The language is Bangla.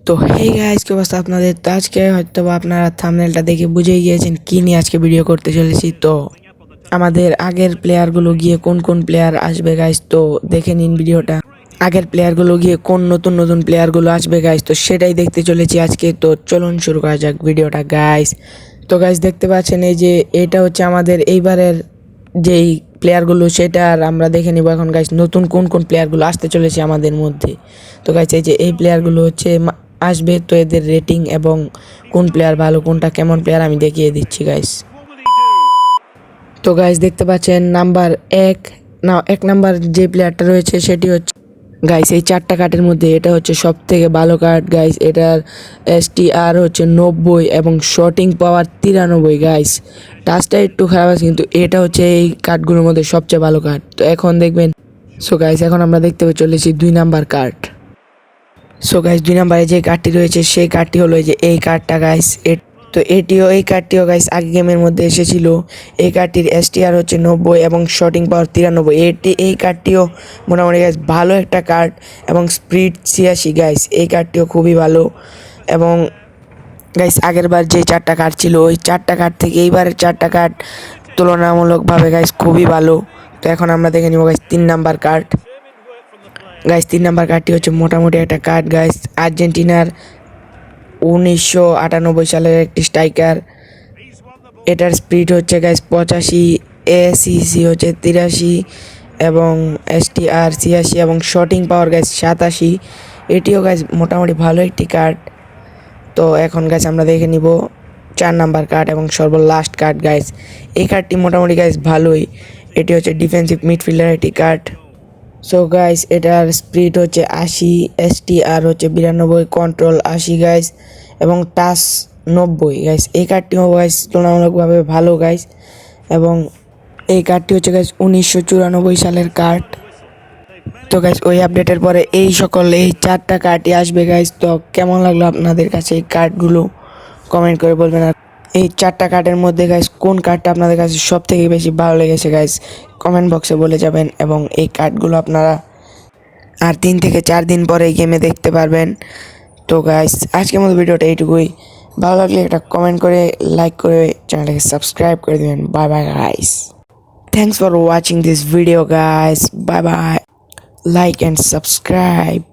তো হে গাইস, কি অবস্থা আপনাদের? তো আজকে হয়তো বা আপনারা থাম্বনেলটা দেখে বুঝেই গিয়েছেন কি নিয়ে আজকে ভিডিও করতে চলেছি। তো আমাদের আগের প্লেয়ারগুলো গিয়ে কোন কোন প্লেয়ার আসবে গাইস, তো দেখে নিন ভিডিওটা। আগের প্লেয়ারগুলো গিয়ে কোন নতুন নতুন প্লেয়ারগুলো আসবে গাইস, তো সেটাই দেখতে চলেছি আজকে। তো চলুন শুরু করা যাক ভিডিওটা গাইস। তো গাইস দেখতে পাচ্ছেন এই যে এটা হচ্ছে আমাদের এইবারের যেই প্লেয়ারগুলো, সেটা আর আমরা দেখে নিব এখন গাইস, নতুন কোন কোন প্লেয়ারগুলো আসতে চলেছে আমাদের মধ্যে। তো গাইস এই যে এই প্লেয়ারগুলো হচ্ছে আসবে, তো এদের রেটিং এবং কোন প্লেয়ার ভালো কোনটা কেমন প্লেয়ার আমি দেখিয়ে দিচ্ছি গাইস। তো গাইস দেখতে পাচ্ছেন এক নাম্বার যে প্লেয়ারটা রয়েছে সেটি হচ্ছে গাইস এই চারটা কার্ডের মধ্যে এটা হচ্ছে সব থেকে ভালো কার্ড গাইস। এটার STR হচ্ছে 90 এবং শটিং পাওয়ার 93 গাইস। টাচটা একটু খারাপ আছে, কিন্তু এটা হচ্ছে এই কার্ডগুলোর মধ্যে সবচেয়ে ভালো কার্ড। তো এখন দেখবেন, সো গাইস এখন আমরা দেখতে চলেছি 2 নাম্বার কার্ড। সো গাইস 2 নাম্বারে যে কার্ডটি রয়েছে সেই কার্ডটি হলো যে এই কার্ডটা গাইস। তো এই কার্ডটিও গাইস আগে গেমের মধ্যে এসেছিল। এই কার্ডটির STR হচ্ছে 90 এবং শটিং পাওয়ার 93। এই কার্ডটিও মোটামুটি গাইস ভালো একটা কার্ড এবং স্পিড 86 গাইস। এই কার্ডটিও খুবই ভালো। এবং গাইস আগের বার যে চারটা কার্ড ছিল ওই চারটা কার্ড থেকে এইবারের চারটা কার্ড তুলনামূলকভাবে গাইস খুবই ভালো। তো এখন আমরা দেখে নিব guys 3 number card. Guys 3 number কার্ডটি হচ্ছে মোটামুটি একটা কার্ড গাইস। আর্জেন্টিনার 1998 সালের একটি স্ট্রাইকার। এটার স্পিড হচ্ছে গাইস 85, ACC হচ্ছে 83 এবং STR 86 এবং শটিং পাওয়ার গাইস 87। এটিও গাইস মোটামুটি ভালো একটি কার্ড। তো এখন গাইস আমরা দেখে নিব 4 নাম্বার কার্ড এবং সর্বলাস্ট কার্ড গাইস। এই কার্ডটি মোটামুটি গাইস ভালোই। এটি হচ্ছে ডিফেন্সিভ মিডফিল্ডার একটি কার্ড। সো গাইস এটার স্পিড হচ্ছে 80, STR হচ্ছে 92, কন্ট্রোল 80 গাইস এবং টাচ 90 গাইস। এই কার্ডটিও গাইস তুলনামূলকভাবে ভালো গাইস। এবং এই কার্ডটি হচ্ছে গাইস 1994 সালের কার্ড। তো গাইস ওই আপডেটের পরে এই চারটা কার্ডই আসবে গাইস। তো কেমন লাগলো আপনাদের কাছে এই কার্ডগুলো কমেন্ট করে বলবেন। আর এই চারটা কার্ডের মধ্যে গাইস কোন কার্ডটা আপনাদের কাছে সব থেকে বেশি ভালো লেগেছে গাইস কমেন্ট বক্সে বলে যাবেন। এবং এই কার্ডগুলো আপনারা আর 3 থেকে 4 দিন পরে এই গেমে দেখতে পারবেন। তো গাইস আজকের মতো ভিডিওটা এইটুকুই। ভালো লাগলে একটা কমেন্ট করে লাইক করে চ্যানেলটাকে সাবস্ক্রাইব করে দেবেন। Bye bye guys, thanks for watching this video guys. Bye bye, like and subscribe.